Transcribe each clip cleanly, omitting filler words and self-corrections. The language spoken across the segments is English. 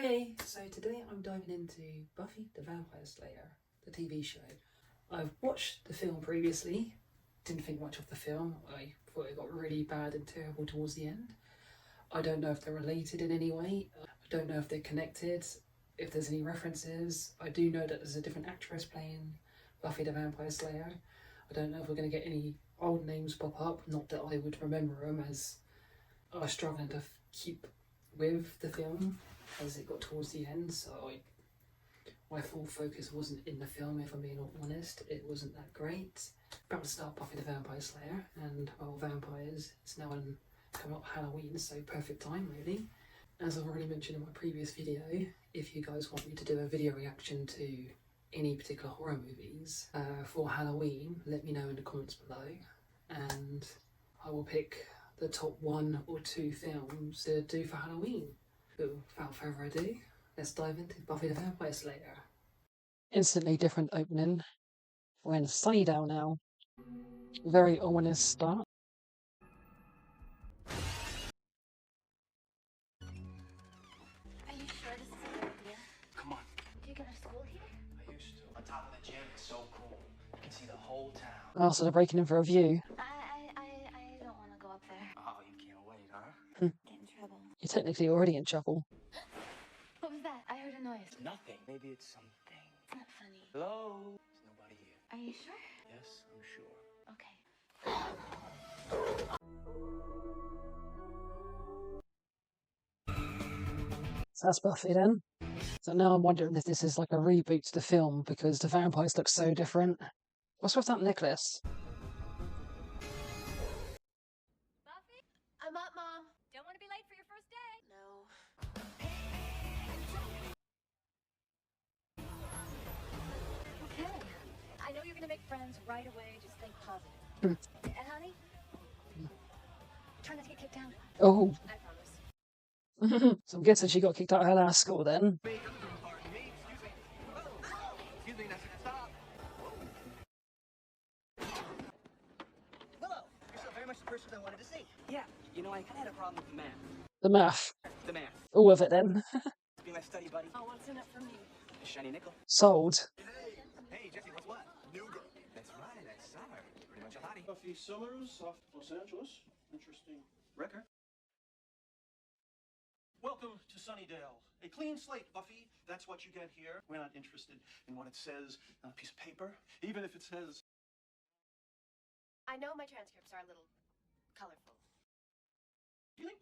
Hey, so today I'm diving into Buffy the Vampire Slayer, the TV show. I've watched the film previously, didn't think much of the film. I thought it got really bad and terrible towards the end. I don't know if they're related in any way. I don't know if they're connected, if there's any references. I do know that there's a different actress playing Buffy the Vampire Slayer. I don't know if we're going to get any old names pop up, not that I would remember them, as I was struggling to keep with the film as it got towards the end, so my full focus wasn't in the film, if I'm being honest. It wasn't that great. About to start Buffy the Vampire Slayer, and well, vampires, it's now coming up Halloween, so perfect time really. As I've already mentioned in my previous video, if you guys want me to do a video reaction to any particular horror movies for Halloween, let me know in the comments below, and I will pick the top 1 or 2 films to do for Halloween. So without further ado, let's dive into Buffy the Vampire Slayer. Instantly different opening. We're in Sunnydale now. Very ominous start. Are you sure this is a good idea? Come on. Do you go to school here? I used to. On top of the gym, it's so cool. You can see the whole town. Oh, so they're breaking in for a view. I don't want to go up there. Oh, you can't wait, huh? Get in trouble. You're technically already in trouble. What was that? I heard a noise. It's nothing. Maybe it's something. It's not funny. Hello? There's nobody here. Are you sure? Yes, I'm sure. Okay. So that's Buffy then. So now I'm wondering if this is like a reboot to the film because the vampires look so different. What's with that necklace? Buffy? I'm up, Mom. Don't want to be late for your first day. No. Okay. I know you're going to make friends right away. Just think positive. And honey, try not to get kicked out. Oh. I promise. So I'm guessing she got kicked out of her last school then. Excuse me, stop. Willow, you're so very much the person I wanted to see. Yeah, you know, I kind of had a problem with the math. The math. The math. All of it then. Be my study buddy. Oh, what's in it for me? A shiny nickel. Sold. Hey, Jesse, what's what? New girl. That's right, I saw her. Pretty much a hottie. Buffy Summers off Los Angeles. Interesting record. Welcome to Sunnydale. A clean slate, Buffy. That's what you get here. We're not interested in what it says on a piece of paper, even if it says... I know my transcripts are a little colorful. Do you think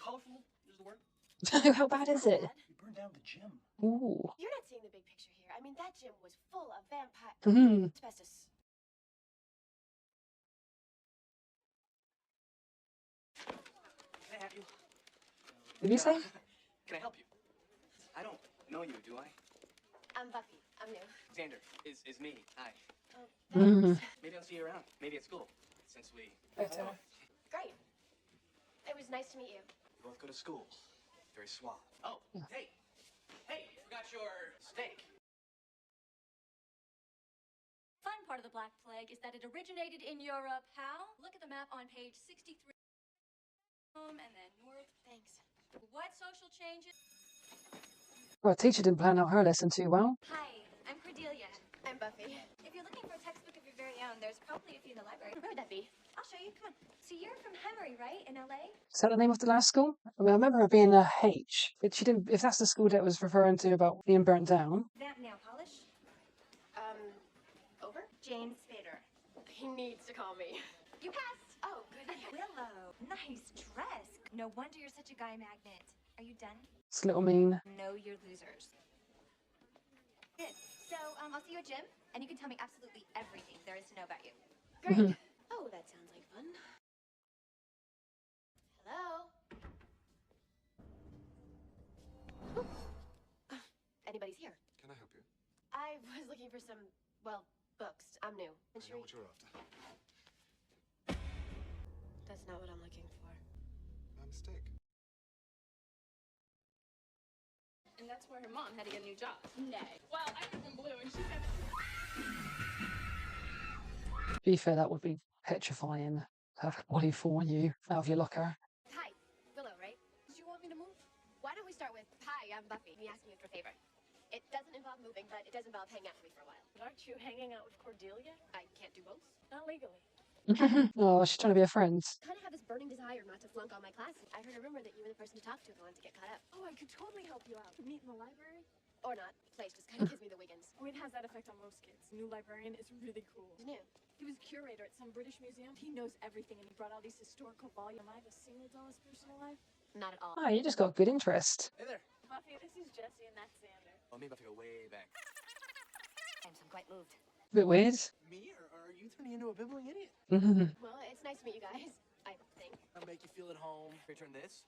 colorful is the word? How bad is it? We burned down the gym. Ooh. You're not seeing the big picture here. I mean, that gym was full of vampire... asbestos. Can I have you? Did you say? Can I help you? I don't know you, do I? I'm Buffy. I'm new. Xander is me. Hi. Oh, Mhm. Maybe I'll see you around. Maybe at school. Since we great. It was nice to meet you. both go to school. Very suave. Oh, hey. Hey, forgot your steak. Fun part of the Black Plague is that it originated in Europe. How? Look at the map on page 63. And then north. Thanks. What social changes? Well, teacher didn't plan out her lesson too well. Hi, I'm Cordelia. I'm Buffy. If you're looking for a textbook of your very own, there's probably a few in the library. Where would that be? I'll show you. Come on. So you're from Hemery, right? In LA? Is that the name of the last school? I mean, I remember it being a H, but she didn't. If that's the school that was referring to about being burnt down. Vamp nail polish. Over? James Spader. He needs to call me. You passed. Oh, good. Willow. Nice dress. No wonder you're such a guy magnet. Are you done? It's a little mean. No, you're losers. Good. So, I'll see you at gym, and you can tell me absolutely everything there is to know about you. Great. Oh, that sounds like fun. Hello? Anybody's here. Can I help you? I was looking for some, well, books. I'm new. I know what you're after. That's not what I'm looking for. My mistake. And that's where her mom had to get a new job. Nay. Well, I live in blue and she said... To be fair, that would be petrifying. Have a body fall on you out of your locker. Hi, Willow, right? Did you want me to move? Why don't we start with, hi, I'm Buffy. You asked me for a favor. It doesn't involve moving, but it does involve hanging out with me for a while. But aren't you hanging out with Cordelia? I can't do both. Not legally. Oh, she's trying to be a friend. Kind of have this burning desire not to flunk all my classes. I heard a rumor that you were the person to talk to if I wanted to get caught up. Oh, I could totally help you out. Meet in the library. Or not. The place just kind of gives me the wiggins. Oh, it has that effect on most kids. The new librarian is really cool. Who's new? He was curator at some British museum. He knows everything, and he brought all these historical volumes. Am I the single dullest person alive? Not at all. Oh, you just got good interest. Hey there. Buffy, this is Jesse, and that's Xander. Oh, me and Buffy go way back. I'm quite moved. Bit weird. Me, or are you turning into a bibbling idiot? Well, it's nice to meet you guys, I think. I'll make you feel at home. Return this.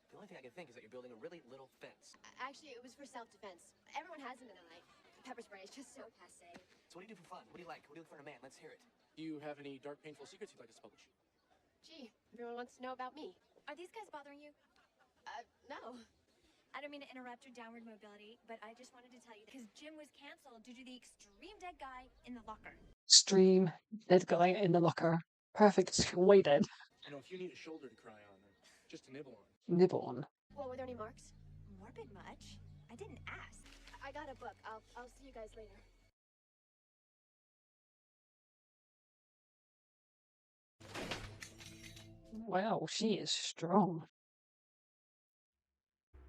The only thing I can think is that you're building a really little fence. Actually, it was for self-defense. Everyone has them in LA. Pepper spray is just so passé. So what do you do for fun? What do you like? What do you look for in a man? Let's hear it. Do you have any dark, painful secrets you'd like us to publish? Gee, everyone wants to know about me. Are these guys bothering you? No. I don't mean to interrupt your downward mobility, but I just wanted to tell you because gym was canceled due to the extreme dead guy in the locker. Extreme dead guy in the locker. Perfect. Way dead. You know, if you need a shoulder to cry on, or just to nibble on. Nibble on. Well, were there any marks? Morbid much? I didn't ask. I got a book. I'll see you guys later. Wow, she is strong.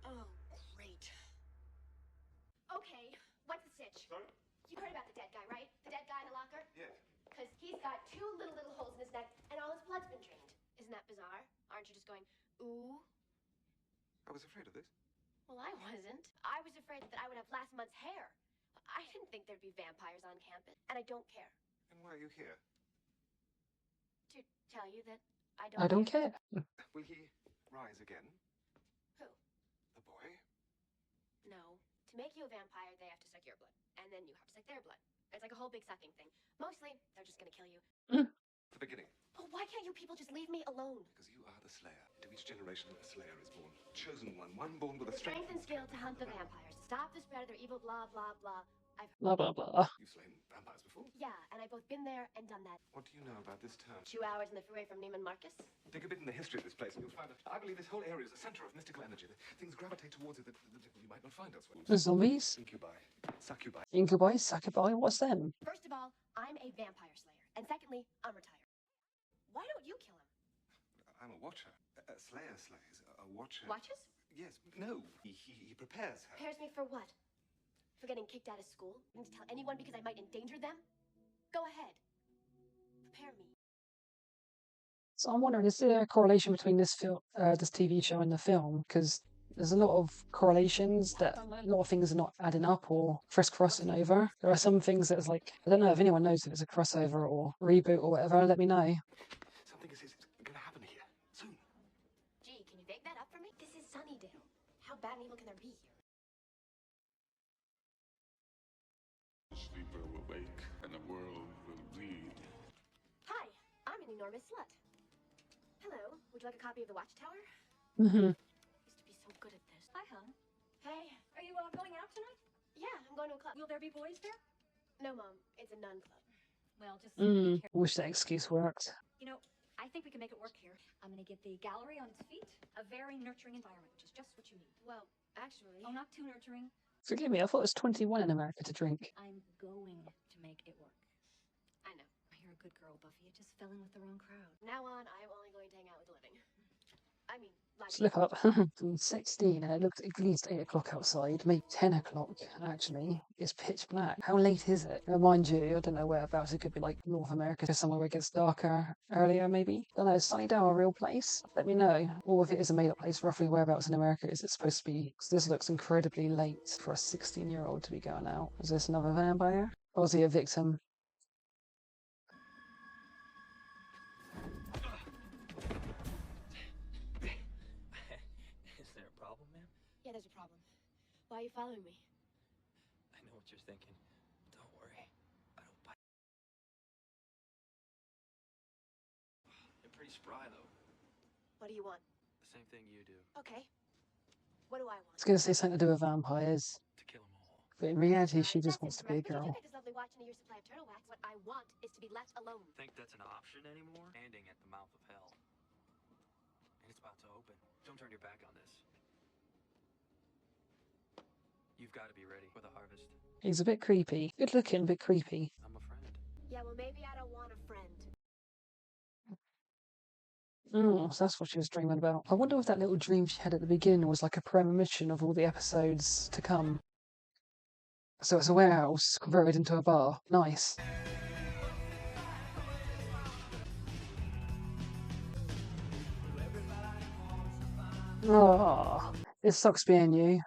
Oh, great. Okay, what's the stitch? Sorry? You heard about the dead guy, right? The dead guy in the locker? Yes. Because he's got two little holes in his neck, and all his blood's been drained. Isn't that bizarre? Aren't you just going, ooh? I was afraid of this. Well, I wasn't. I was afraid that I would have last month's hair. I didn't think there'd be vampires on campus, and I don't care. And why are you here? To tell you that I I don't care. Will he rise again? Who? The boy? No. To make you a vampire, they have to suck your blood, and then you have to suck their blood. It's like a whole big sucking thing. Mostly, they're just gonna kill you. The beginning. Oh, why can't you people just leave me alone? Because you are the Slayer. Into each generation, a Slayer is born. Chosen one. One born with a Strength and skill to hunt the vampires. Stop the spread of their evil blah, blah, blah. Blah, blah, blah. You've slain vampires before? Yeah, and I've both been there and done that. What do you know about this town? 2 hours in the freeway from Neiman Marcus. Dig a bit in the history of this place and you'll find that I believe this whole area is a center of mystical energy. That things gravitate towards it that you might not find elsewhere. The zombies? Incubi. Succubi. Incubi? Succubi? What's them? First of all, I'm a vampire slayer. And secondly, I'm retired. Why don't you kill him? I'm a watcher. A Slayer slays. A watcher. Watches? Yes. No. He prepares her. Prepares me for what? For getting kicked out of school? And to tell anyone because I might endanger them? Go ahead. Prepare me. So I'm wondering, is there a correlation between this this TV show and the film? Because there's a lot of correlations that a lot of things are not adding up or crisscrossing over. There are some things that's like, I don't know if anyone knows if it's a crossover or reboot or whatever, let me know. Something is going to happen here. Soon. Gee, can you bake that up for me? This is Sunnydale. How bad and evil can there be here? The sleeper will wake, and the world will bleed. Hi, I'm an enormous slut. Hello, would you like a copy of the Watchtower? Mm-hmm. Used to be so good at this. Hi, hon. Hey. Are you going out tonight? Yeah, I'm going to a club. Will there be boys there? No, Mom, it's a nun club. Well, just be careful. Wish that excuse worked. You know, I think we can make it work here. I'm going to get the gallery on its feet. A very nurturing environment, which is just what you need. Well, actually... Oh, not too nurturing. Forgive me, I thought it was 21 in America to drink. I'm going to make it work. I know. You're a good girl, Buffy. It just fell in with the wrong crowd. From now on, I'm only going to hang out with the living. I mean, like... Slip up. I'm 16 and it looked at least 8 o'clock outside, maybe 10 o'clock actually. It's pitch black. How late is it? Mind you, I don't know whereabouts. It could be like North America, somewhere where it gets darker earlier maybe. Don't know, is Sunnydale a real place? Let me know. Or if it is a made up place, roughly whereabouts in America is it supposed to be? Because this looks incredibly late for a 16-year-old to be going out. Is this another vampire? Or is he a victim? Is there a problem, ma'am? Yeah, there's a problem. Why are you following me? I know what you're thinking. Don't worry. I don't bite. You're pretty spry, though. What do you want? The same thing you do. Okay. What do I I want? was going to say something to do with vampires, To kill them all. but in reality she That's just wants to be a incorrect, but girl. you do get this lovely watch and a year's supply of turtle wax. What I want is to be left alone. Think that's an option anymore? Standing at the mouth of hell. And it's about to open. Don't turn your back on this. got to be ready for the harvest. He's a bit creepy. Good looking, a bit creepy. I'm a friend. Yeah, well, maybe I don't want a friend. So that's what she was dreaming about. I wonder if that little dream she had at the beginning was like a premonition of all the episodes to come. So it's a warehouse converted into a bar. Nice. Oh, it sucks being you.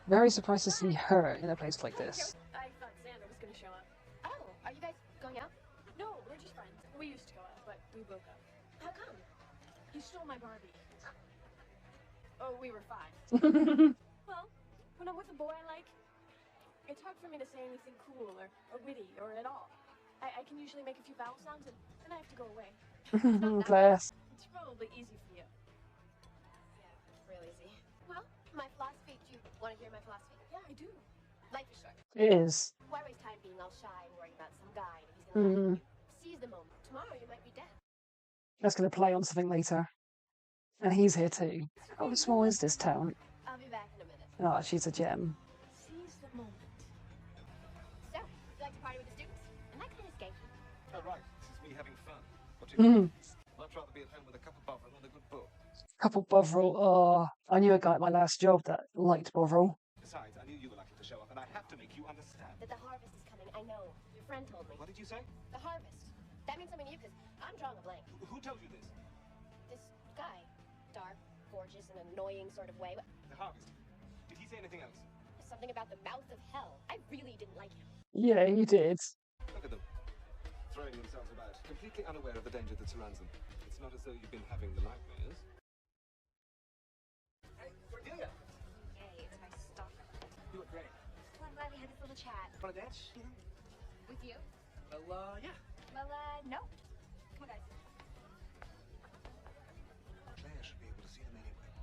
Very surprised to see her in a place like this. I thought Xander was gonna show up. Oh, are you guys going out? No, we're just friends. We used to go out, but we broke up. How come? He stole my Barbie. Oh, we were fine. Well, when I'm with a boy I like, it's hard for me to say anything cool or witty or at all. I can usually make a few vowel sounds and then I have to go away. Class. It's probably easy for you. Yeah, real easy. Well, my philosophy. Do you want to hear my philosophy? Yeah, I do. Life is short. It is. Why waste time being all shy and worrying about some guy and he's gonna laugh at you? Seize the moment. Tomorrow you might be dead. That's going to play on something later. And he's here too. How small is this town? I'll be back in a minute. Oh, she's a gem. Seize the moment. So, you like to party with the students? Am I kind of skanky? Oh, right. This is me having fun. What do you Mhm. I'd rather be at home with a cup of Bovril and a good book. Couple Bovril. Oh, I knew a guy at my last job that liked Bovril. Besides, I knew you were likely to show up, and I have to make you understand. That the harvest is coming. I know. Your friend told me. What did you say? The harvest. That means something to you because I'm drawing a blank. Who told you this? This guy. Dark, gorgeous, in an annoying sort of way. The harvest. Did he say anything else? Something about the mouth of hell. I really didn't like him. Yeah, he did. Look at them. Throwing themselves about, completely unaware of the danger that surrounds them. It's not as though you've been having the nightmares. Hey, Cordelia! Hey, it's my stalker. You look great. Well, I'm glad we had this little chat. Want to dance? With you? Well, yeah. Well, no. Come on, guys. Claire should be able to see them anyway.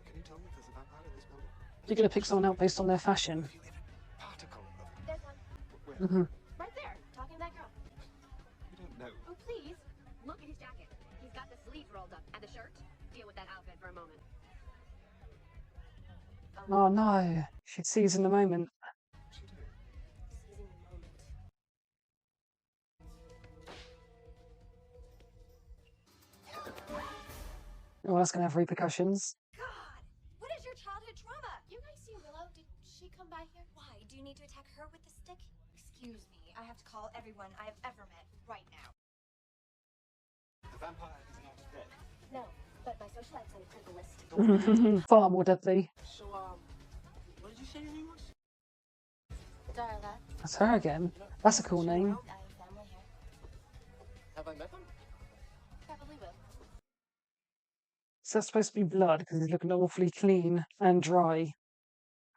Can you tell me if there's a vampire in this building? You're going to pick someone out based on their fashion. If you even particle of There's one. where? Right there. Talking to that girl. You don't know. Oh, please. Look at his jacket. He's got the sleeves rolled up. And the shirt. Deal with that outfit for a moment. Oh no, she sees in the moment. What's she doing? Seizing the moment. Oh, that's going to have repercussions. God! What is your childhood trauma? You guys see Willow? Did she come by here? Why? Do you need to attack her with the stick? Excuse me. I have to call everyone I have ever met right now. The vampire is not dead. No, but my social life's on a critical list. Far more deadly. So, what did you say your name was? Darla, That's her again. That's a cool name. I have family here. Have I met them? Probably will. So that's supposed to be blood because he's looking awfully clean and dry.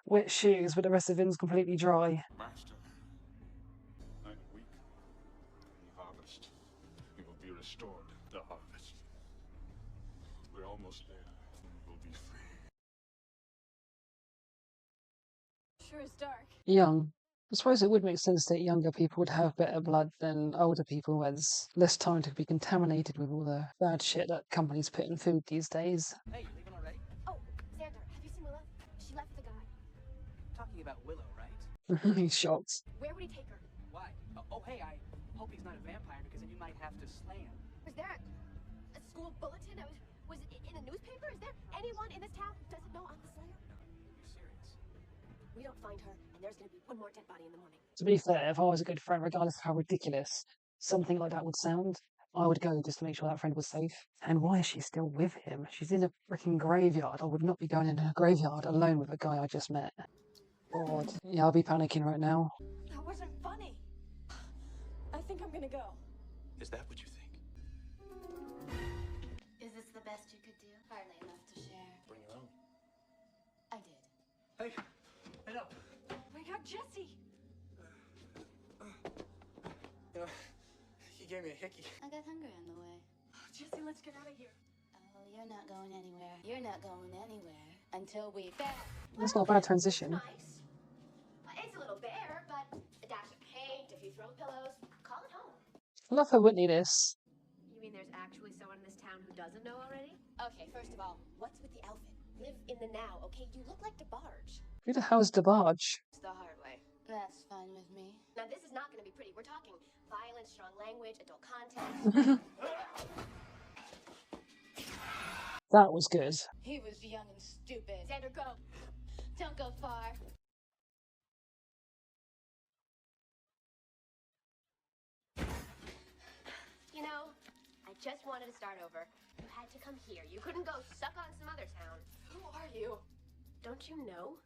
Wet shoes, but the rest of him's completely dry. Master, I am weak. The harvest. We will be restored. The harvest. We're almost there. We'll be free. Sure is dark. Young. I suppose it would make sense that younger people would have better blood than older people, as less time to be contaminated with all the bad shit that companies put in food these days. Hey, you leaving already? Oh, Xander, have you seen Willow? She left with a guy. Talking about Willow, right? He's shocked. Where would he take her? Why? Oh, hey, I hope he's not a vampire because then you might have to slay him. Was there a school bulletin? Was it in the newspaper? Is there anyone in this town who doesn't know I'm the Slayer? Are you serious? We don't find her, and there's gonna be one more dead body in the morning. To be fair, if I was a good friend, regardless of how ridiculous something like that would sound, I would go just to make sure that friend was safe. And why is she still with him? She's in a freaking graveyard. I would not be going into a graveyard alone with a guy I just met. God. Yeah, I'll be panicking right now. That wasn't funny. I think I'm gonna go. Is that what you think? Is this the best you could do? Hardly enough to share. Bring your own. I did. Hey, head up. Oh my god, Jesse! You know, he gave me a hickey. I got hunger on the way. Jesse, let's get out of here. Oh, you're not going anywhere. You're not going anywhere until we... That's not a bad transition. Nice. It's a little bare, but a dash of paint, a few throw pillows. Call it home. I love her Whitney this. You mean there's actually someone in this town who doesn't know already? Okay, first of all, what's with the outfit? Live in the now, okay? You look like DeBarge. Who the hell's the barge? It's the hard way. That's fine with me. Now, this is not going to be pretty. We're talking violence, strong language, adult content. That was good. He was young and stupid. Xander, go. Don't go far. You know, I just wanted to start over. You had to come here. You couldn't go suck on some other town. Who are you? Don't you know?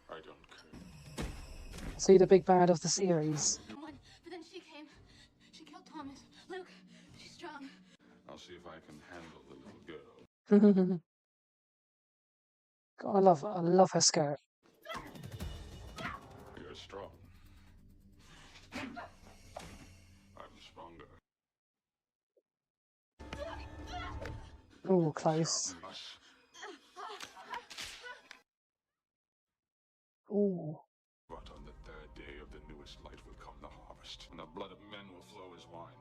I don't care. See the big bad of the series. One, but then she came. She killed Thomas. Luke, she's strong. I'll see if I can handle the little girl. God, I love her skirt. You're strong. I'm stronger. Oh, close. Oh, But on the third day of the newest light will come the harvest, and the blood of men will flow as wine.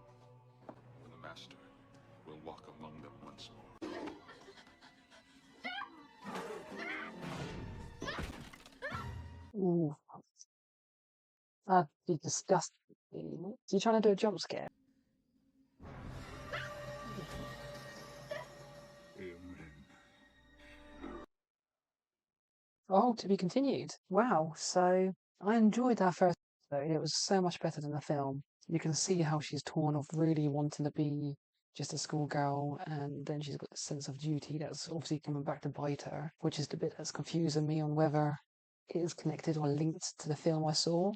And the Master will walk among them once more. ooh. That'd be disgusting. So you trying to do a jump scare? Oh, to be continued. Wow. So I enjoyed that first episode. It was so much better than the film. You can see how she's torn off really wanting to be just a schoolgirl, and then she's got a sense of duty that's obviously coming back to bite her, which is the bit that's confusing me on whether it is connected or linked to the film I saw.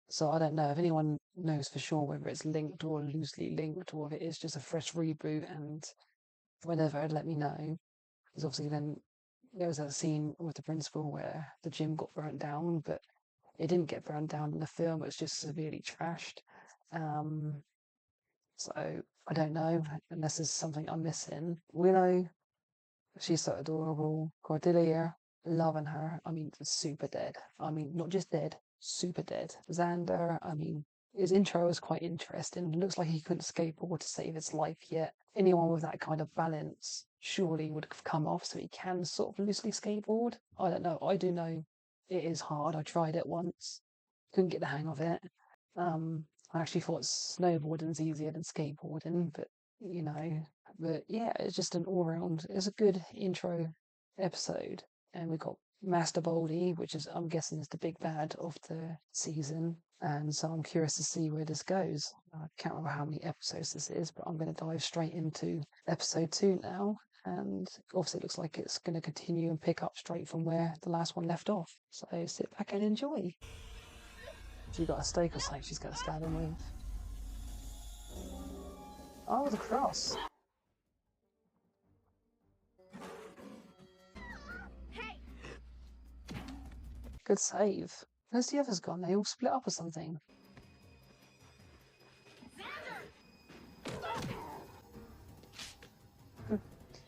So I don't know if anyone knows for sure whether it's linked or loosely linked, or if it is just a fresh reboot, and whenever, let me know. Because obviously then there was that scene with the principal where the gym got burnt down, but it didn't get burnt down in the film. It was just severely trashed. Um, so I don't know unless there's something I'm missing. Willow, she's so adorable. Cordelia, loving her. I mean, super dead. I mean, not just dead, super dead. Xander, I mean, his intro was quite interesting. Looks like he couldn't skateboard to save his life yet. Anyone with that kind of balance surely would have come off so he can sort of loosely skateboard. I don't know. I do know it is hard. I tried it once. Couldn't get the hang of it. I actually thought snowboarding's easier than skateboarding, but you know, but yeah, it's just an all round. It's a good intro episode, and we got Master Boldy, which is I'm guessing is the big bad of the season, and so I'm curious to see where this goes. I can't remember how many episodes this is, but I'm going to dive straight into episode 2 now. And obviously, it looks like it's going to continue and pick up straight from where the last one left off. So sit back and enjoy. She got a steak or something she's going to stab him with. Oh, the cross. Hey! Good save. Where's the others gone? They all split up or something.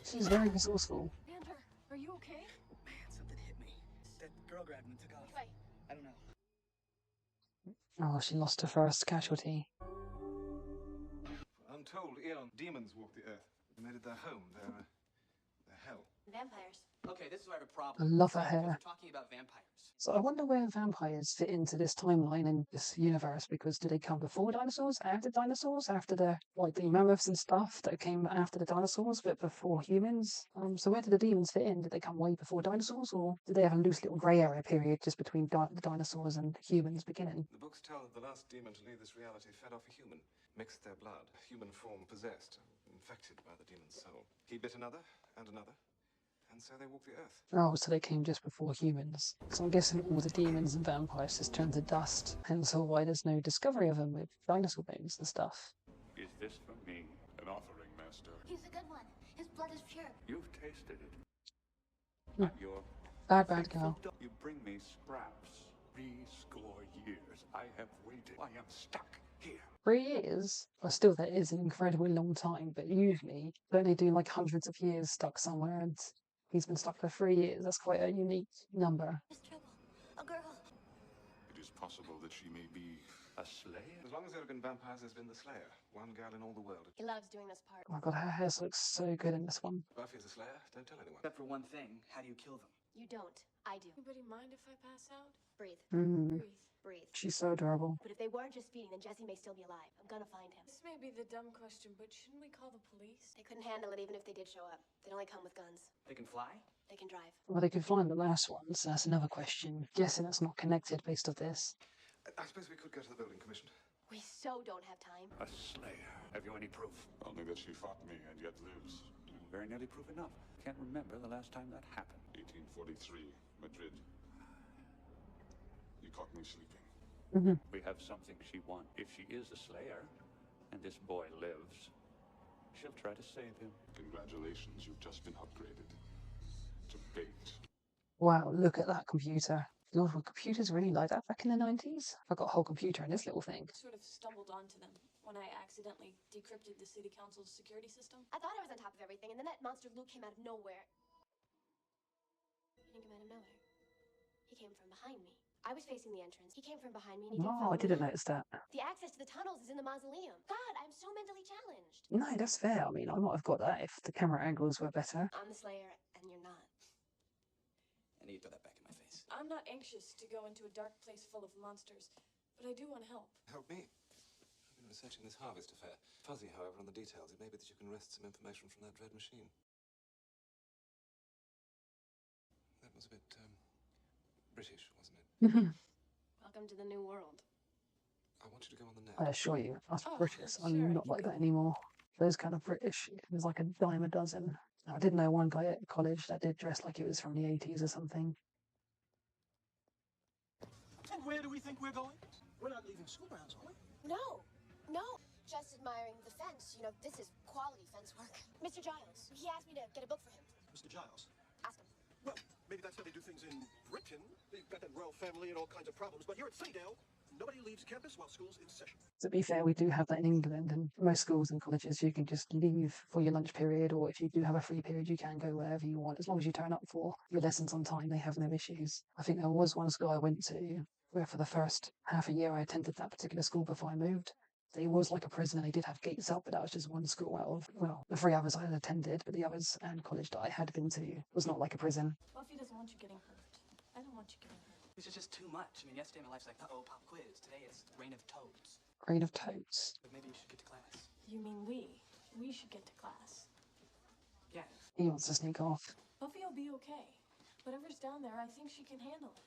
She's very resourceful. Xander, are you okay? Man, something hit me. That girl grabbed him and took off. Wait. I don't know. Oh, she lost her first casualty. I'm told Eon demons walk the earth. They made it their home, their hell. Vampires. Okay, this is where I have a problem. I love her Because hair. we're talking about vampires. So I wonder where vampires fit into this timeline and this universe, because do they come before dinosaurs, after the like the mammoths and stuff that came after the dinosaurs, but before humans? So where did the demons fit in? Did they come way before dinosaurs, or did they have a loose little grey area period just between the dinosaurs and humans beginning? The books tell that the last demon to leave this reality fed off a human, mixed their blood, human form possessed, infected by the demon's soul. He bit another, and another, and so they walk the earth. Oh, so they came just before humans. So I'm guessing all the demons and vampires just turned to dust, hence why there's no discovery of them with dinosaur bones and stuff. Is this for me? An offering, Master. He's a good one. His blood is pure. You've tasted it. Hmm. At your Bad girl. You bring me scraps. 70 years I have waited. I am stuck here. 3 years? Well, still, that is an incredibly long time, but usually, don't they do like hundreds of years stuck somewhere, and he's been stuck for 3 years? That's quite a unique number. There's trouble. A girl. It is possible that she may be A Slayer? As long as there have been vampires, there's been the Slayer. One girl in all the world. He loves doing this part. Oh my god, her hair looks so good in this one. Buffy is a Slayer. Don't tell anyone. Except for one thing, how do you kill them? You don't. I do. Anybody mind if I pass out? Breathe. Mm. Breathe. Breathe. She's so adorable. But if they weren't just feeding, then Jesse may still be alive. I'm gonna find him. This may be the dumb question, but shouldn't we call the police? They couldn't handle it even if they did show up. They'd only come with guns. They can fly? They can drive. Well, they could find the last one, so that's another question. Guessing that's not connected based off this. I suppose we could go to the building commission. We so don't have time. A Slayer. Have you any proof? Only that she fought me and yet lives. Very nearly proof enough. Can't remember the last time that happened. 1843, Madrid. You caught me sleeping. We have something she wants. If she is a Slayer, and this boy lives, she'll try to save him. Congratulations, you've just been upgraded to bait. Wow, look at that computer. God, were computers really like that back in the 90s? I got a whole computer in this little thing. Sort of stumbled onto them when I accidentally decrypted the city council's security system. I thought I was on top of everything, and then that monster Luke came out of nowhere. He didn't come out of nowhere. He came from behind me. I was facing the entrance. He came from behind me and he didn't Oh, follow I didn't me. notice that. The access to the tunnels is in the mausoleum. God, I'm so mentally challenged. No, that's fair. I mean, I might have got that if the camera angles were better. I'm the Slayer, and you're not. And you throw that back in my face. I'm not anxious to go into a dark place full of monsters, but I do want to help. Help me. I've been researching this harvest affair. Fuzzy, however, on the details. It may be that you can wrest some information from that dread machine. That was a bit, British, wasn't it? Welcome to the new world. I want you to go on the net. I assure you, us Oh, British, sure, I'm I not can like go. that anymore. Those kind of British, there's like a dime a dozen. I did know one guy at college that did dress like it was from the 80s or something. And where do we think we're going? We're not leaving school grounds, are we? No, no. Just admiring the fence. You know, this is quality fence work. Mr. Giles, he asked me to get a book for him. Mr. Giles. Ask him. Well, maybe that's how they do things in Britain. They've got that royal family and all kinds of problems. But here at Sunnydale, nobody leaves campus while school's in session. To be fair, we do have that in England, and most schools and colleges you can just leave for your lunch period, or if you do have a free period, you can go wherever you want. As long as you turn up for your lessons on time, they have no issues. I think there was one school I went to where for the first half a year I attended that particular school before I moved. It was like a prison, and they did have gates up, but that was just one school out of, well, the 3 others I had attended, but the others and college that I had been to was not like a prison. Buffy doesn't want you getting hurt. I don't want you getting hurt. This is just too much. I mean, yesterday my life's like, uh-oh, pop quiz. Today it's rain of toads. Grain of toads. But maybe you should get to class. You mean we? We should get to class. Yeah. He wants to sneak off. Buffy will be okay. Whatever's down there, I think she can handle it.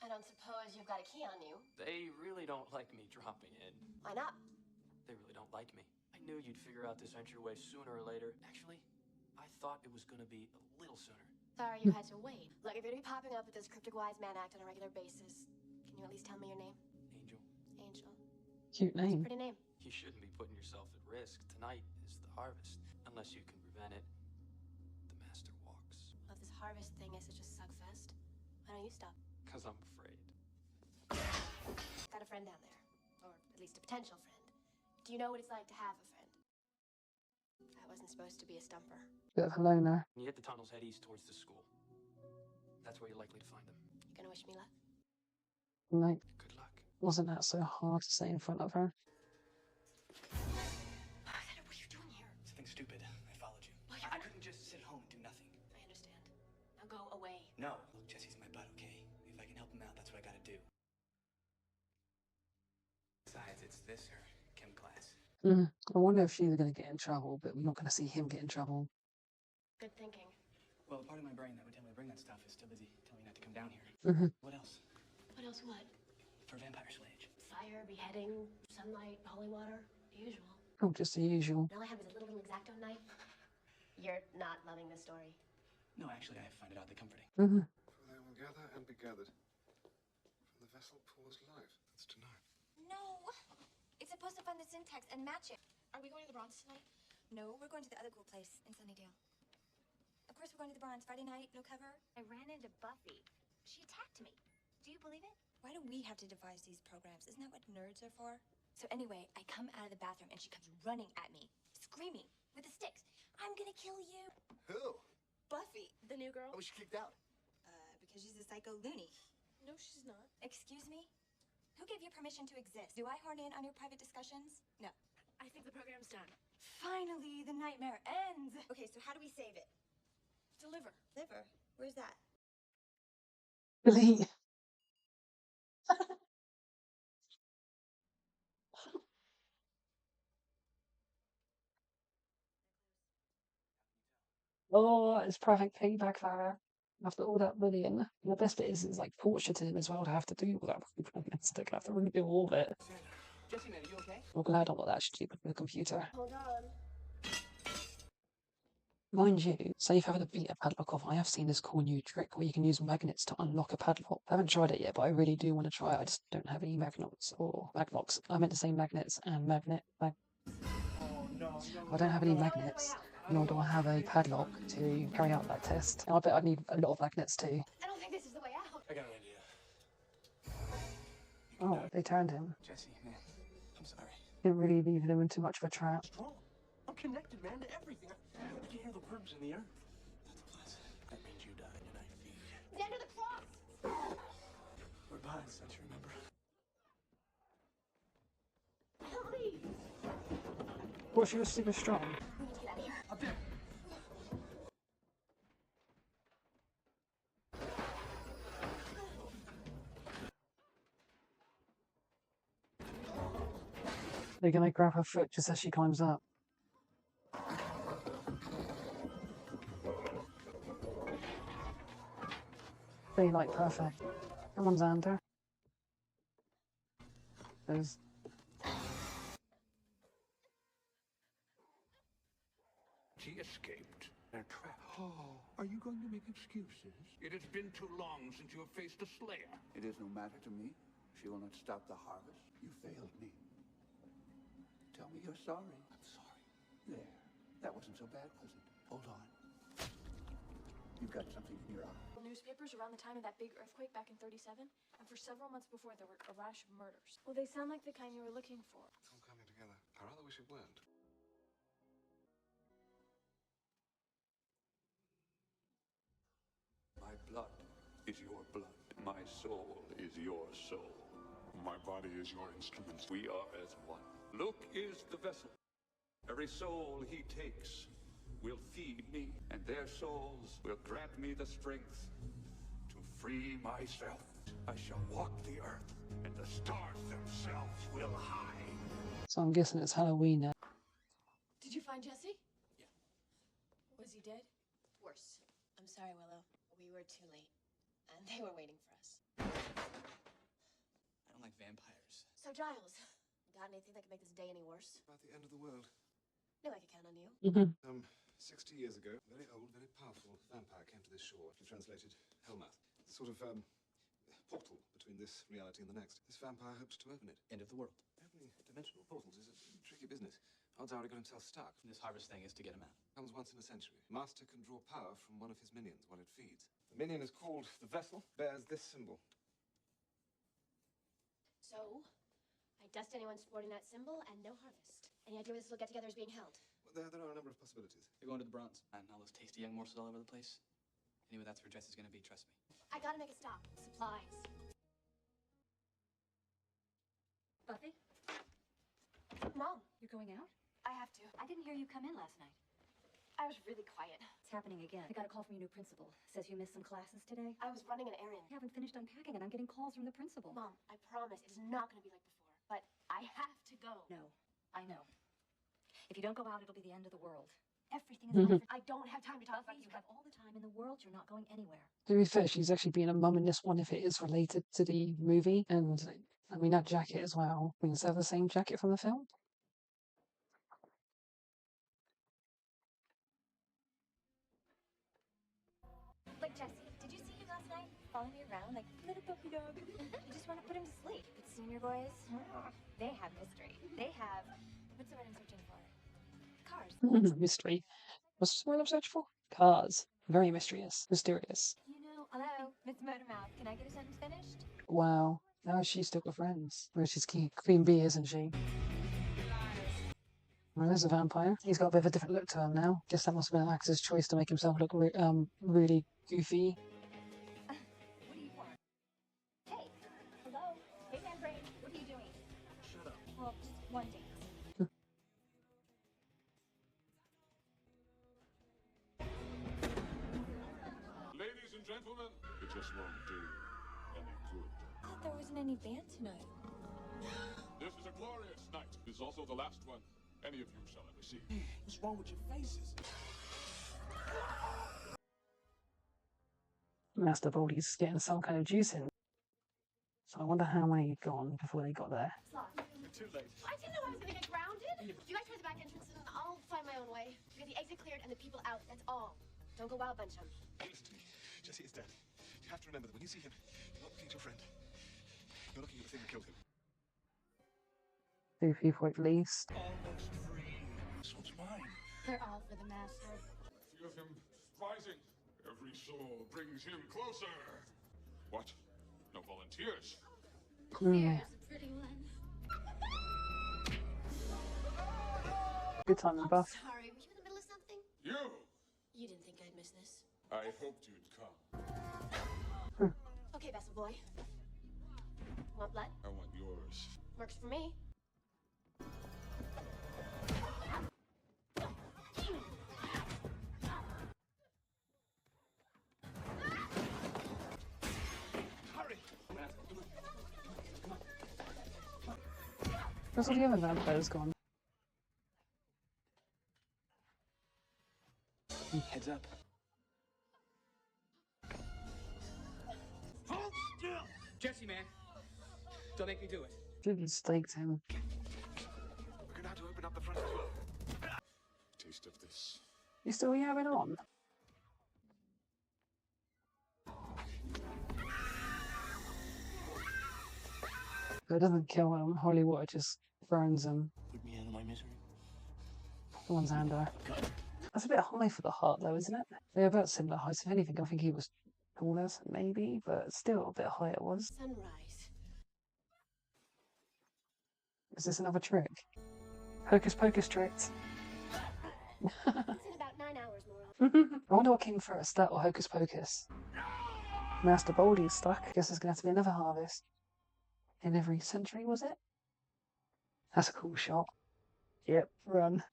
I don't suppose you've got a key on you. They really don't like me dropping in. Why not? They really don't like me. I knew you'd figure out this entryway sooner or later. Actually, I thought it was gonna be a little sooner. Sorry you had to wait. Look, if you're gonna be popping up with this cryptic wise man act on a regular basis, can you at least tell me your name? Angel, Angel. Cute name. Pretty name. you shouldn't be putting yourself at risk. Tonight is the harvest. Unless you can prevent it, the master walks. Well, if this harvest thing is such a suckfest, why don't you stop? Because I'm afraid. Got a friend down there. Or at least a potential friend. Do you know what it's like to have a friend? I wasn't supposed to be a stumper. Bit of a loner. When you hit the tunnels, head east towards the school. That's where you're likely to find them. You gonna wish me luck? Like, Good luck. wasn't that so hard to say in front of her? Alexander, what are you doing here? Something stupid. I followed you. Well, I couldn't just sit home and do nothing. I understand. Now go away. No. Look, Jesse's in my butt, okay? If I can help him out, that's what I gotta do. Besides, it's this or chem class. I wonder if she's going to get in trouble, but we're not going to see him get in trouble. Good thinking. Well, the part of my brain that would tell me to bring that stuff is still busy telling me not to come down here. What else? What else what? For Vampire Slayer. Fire, beheading, sunlight, holy water. The usual. Oh, just the usual. And all I had was a little X-Acto knife. You're not loving this story. No, actually, I find it oddly comforting. For they will gather and be gathered. From the vessel pours life. That's tonight. No! It's supposed to find the syntax and match it. Are we going to the Bronze tonight? No, we're going to the other cool place in Sunnydale. Of course we're going to the Bronze. Friday night, no cover. I ran into Buffy. She attacked me. Do you believe it? Why do we have to devise these programs? Isn't that what nerds are for? So anyway, I come out of the bathroom and she comes running at me, screaming with the sticks. I'm gonna kill you. Who? Buffy. The new girl? I was kicked out. Because she's a psycho loony. No, she's not. Excuse me? Who gave you permission to exist? Do I horn in on your private discussions? No. I think the program's done. Finally, the nightmare ends. Okay, so how do we save it? Deliver. Liver? Where's that? Delete. Oh, it's perfect payback for her. After all that bullying. And the best bit is it's like torture to him as well to have to do all that. It's to have to redo all of it. Jesse, man, are you okay? I'm glad I'm not that stupid with the computer. Hold on. Mind you, say if you have to beat a padlock off, I have seen this cool new trick where you can use magnets to unlock a padlock. I haven't tried it yet, but I really do want to try it. I just don't have any magnets or maglocks. I meant to say magnets and Oh, no. I don't have any magnets, nor do I have a padlock to carry out that test. And I bet I'd need a lot of magnets too. I don't think this is the way out. I got an idea. Oh, they turned him. Jesse, man, I'm sorry. Didn't really leave him in too much of a trap. Strong. I'm connected, man, to everything. I can hear the worms in the earth. That's a blessing. That means you died and I feed. The end of the cross! We're bonds, don't you remember? Help me! What, she was super strong? We need to get out of here. Up there. They're gonna grab her foot just as she climbs up. They like perfect. Come on, Xander. There's She escaped. They're trapped. Oh, are you going to make excuses? It has been too long since you have faced a slayer. It is no matter to me. She will not stop the harvest. You failed me. Tell me you're sorry. I'm sorry. There. That wasn't so bad, was it? Hold on. You've got something in your eye. Newspapers around the time of that big earthquake back in 37, and for several months before there were a rash of murders. Well, they sound like the kind you were looking for. It's all coming together. I rather wish it weren't. My blood is your blood. My soul is your soul. My body is your instrument. We are as one. Luke is the vessel. Every soul he takes will feed me, and their souls will grant me the strength to free myself. I shall walk the earth, and the stars themselves will hide. so I'm guessing it's Halloween now. Did you find Jesse? Yeah. Was he dead? Worse. I'm sorry, Willow. We were too late. And they were waiting for us. I don't like vampires. So, Giles, got anything that could make this day any worse? About the end of the world. Knew I could count on you. 60 years ago, a very old, very powerful vampire came to this shore. He translated Hellmouth. Sort of, portal between this reality and the next. This vampire hopes to open it. End of the world. Opening dimensional portals is a tricky business. Odds are he got himself stuck. This harvest thing is to get him out. Comes once in a century. Master can draw power from one of his minions while it feeds. The minion is called the Vessel, bears this symbol. So, I dust anyone sporting that symbol and no harvest. Any idea where this little get-together is being held? Well, there are a number of possibilities. You're going to the Bronze. And all those tasty young morsels all over the place. Anyway, that's where Jesse's gonna be, trust me. I gotta make a stop. Supplies. Buffy, Mom, you're going out? I have to. I didn't hear you come in last night. I was really quiet. It's happening again. I got a call from your new principal. Says you missed some classes today. I was running an errand. I haven't finished unpacking and I'm getting calls from the principal. Mom, I promise it is not gonna be like before. But I have to go. No, I know. If you don't go out, it'll be the end of the world. Everything is over. I don't have time to talk about Buffy, you. you have all the time in the world. You're not going anywhere. To be fair, she's actually being a mum in this one if it is related to the movie. And, I mean, that jacket as well. I mean, is that the same jacket from the film? Like, Jesse, did you see him last night? Following me around like little puppy dog. You just want to put him to sleep. But senior boys, they have mystery. They have, what's the word I'm searching for? Cars. Mystery. What's the word I'm searching for? Cars. Very mysterious. Mysterious. You know, hello, Miss Motormouth. Can I get a sentence finished? Wow. Now she's still with friends. Well, she's Queen Bee, isn't she? Well, there's a vampire. He's got a bit of a different look to him now. Guess that must have been an actor's choice to make himself look really goofy. What do you want? Hey, hello? Hey, man brain, what are you doing? Shut up. Well, just one dance. Ladies and gentlemen, it just won't do any good. I thought there wasn't any band tonight. This is a glorious night. This is also the last one any of you shall ever see. What's wrong with your faces? Master Baldy's getting some kind of juice in. So I wonder how many had gone before they got there. You're too late. I didn't know I was gonna get grounded. You guys try the back entrance and I'll find my own way. We got the exit cleared and the people out. That's all. Don't go wild bunch 'em. Listen to me. Jesse is dead. You have to remember that when you see him, you're not looking at your friend. You're looking at the thing that killed him. 2 people at least. Almost free. This one's mine. They're all for the master. Feel him rising. Every soul brings him closer. What? No volunteers? Here's a pretty one. Good time in Buff. Sorry, were you in the middle of something? You! You didn't think I'd miss this. I hoped you'd come. Okay, vessel boy. Want blood? I want yours. Works for me. Hurry! Where's all the other vampires gone? Heads up. Hold still! Jesse, man. Don't make me do it. Didn't staked him. We're going to have to open up the front as well. Taste of this. You still yamming on? If it doesn't kill him, holy water just burns him. Put me out of my misery. The one's Xander. That's a bit high for the heart though, isn't it? They're about similar heights. If anything, I think he was taller, maybe, but still a bit high it was. Sunrise. Is this another trick? Hocus pocus tricks. It's in about 9 hours, moron. I wonder what came first, that or Hocus Pocus. Master Baldy's stuck. Guess there's gonna have to be another harvest. In every century, was it? That's a cool shot. Yep, run.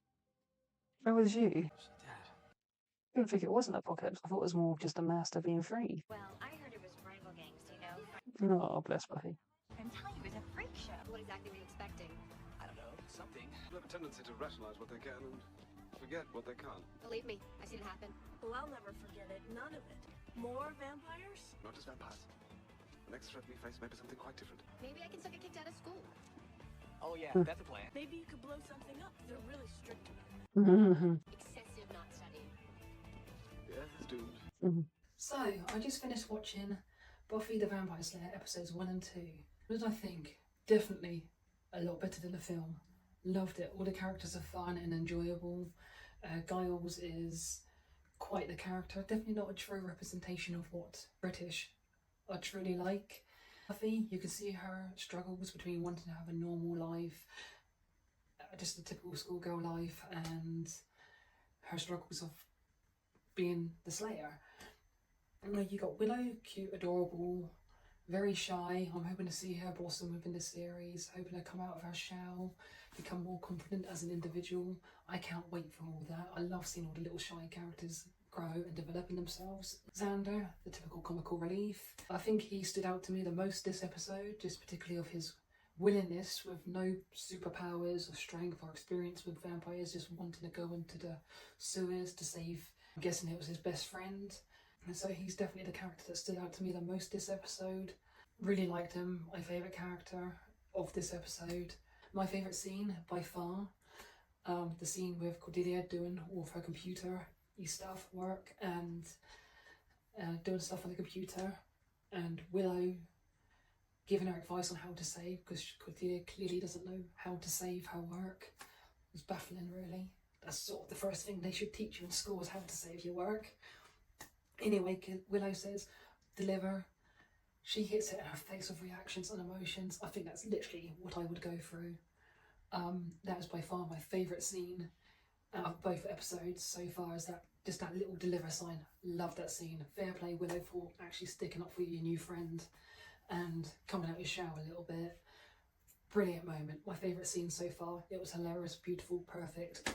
Where was you? Dad. I didn't think it was an apocalypse. I thought it was more just a master being free. Well, I heard it was rival gangs, you know. Oh, bless Buffy. I'm telling you, it was a freak show. What exactly were you expecting? I don't know. Something. They have a tendency to rationalize what they can and forget what they can't. Believe me, I've seen it happen. Well, I'll never forget it. None of it. More vampires? Not just vampires. The next threat we face may be something quite different. Maybe I can still get kicked out of school. Oh, yeah, that's a plan. Maybe you could blow something up. They're really strict about it. Excessive not studying. Yeah, it's doomed. So, I just finished watching Buffy the Vampire Slayer episodes 1 and 2. What did I think? Definitely a lot better than the film. Loved it. All the characters are fun and enjoyable. Giles is quite the character. Definitely not a true representation of what British are truly like. Buffy, you can see her struggles between wanting to have a normal life, just a typical schoolgirl life, and her struggles of being the Slayer. And like, you got Willow, cute, adorable, very shy. I'm hoping to see her blossom within the series, hoping to come out of her shell, become more confident as an individual. I can't wait for all that. I love seeing all the little shy characters grow and developing themselves. Xander, the typical comical relief. I think he stood out to me the most this episode, just particularly of his willingness with no superpowers or strength or experience with vampires, just wanting to go into the sewers to save, I'm guessing it was his best friend. And so he's definitely the character that stood out to me the most this episode. Really liked him, my favourite character of this episode. My favourite scene by far, the scene with Cordelia doing all of her computer stuff, work, and doing stuff on the computer, and Willow giving her advice on how to save, because Cordelia clearly doesn't know how to save her work. It was baffling, really. That's sort of the first thing they should teach you in school, is how to save your work. Anyway, Willow says, deliver. She hits it in her face with reactions and emotions. I think that's literally what I would go through. That was by far my favourite scene out of both episodes so far, is that just that little deliver sign. Love that scene. Fair play, Willow, for actually sticking up for your new friend and coming out your shell a little bit. Brilliant moment. My favourite scene so far. It was hilarious, beautiful, perfect.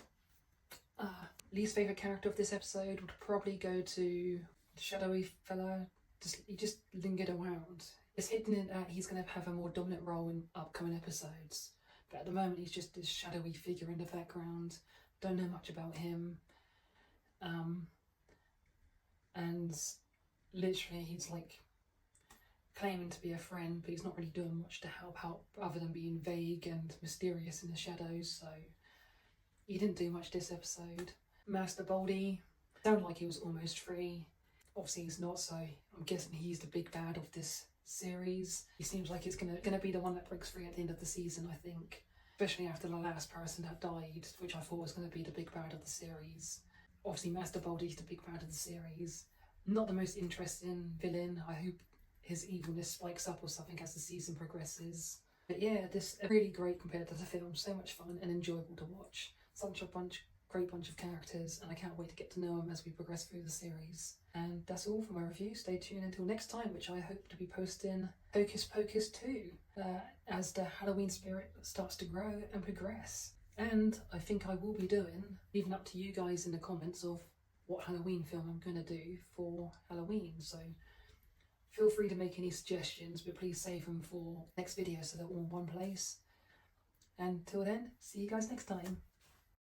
Least favourite character of this episode would probably go to the shadowy fella. He just lingered around. It's hidden that he's going to have a more dominant role in upcoming episodes. But at the moment he's just this shadowy figure in the background. Don't know much about him. And literally he's like claiming to be a friend, but he's not really doing much to help out other than being vague and mysterious in the shadows, so he didn't do much this episode. Master Baldy sounded like he was almost free. Obviously he's not, so I'm guessing he's the big bad of this series. He seems like it's gonna be the one that breaks free at the end of the season, I think. Especially after the last person that died, which I thought was gonna be the big bad of the series. Obviously Master Baldy's the big bad of the series. Not the most interesting villain. I hope his evilness spikes up or something as the season progresses. But yeah, this is really great compared to the film. So much fun and enjoyable to watch. Such a great bunch of characters, and I can't wait to get to know them as we progress through the series. And that's all for my review. Stay tuned until next time, which I hope to be posting Hocus Pocus 2 as the Halloween spirit starts to grow and progress. And I think I will be leaving up to you guys in the comments of what Halloween film I'm going to do for Halloween. So feel free to make any suggestions, but please save them for next video so they're all in one place. And till then, see you guys next time.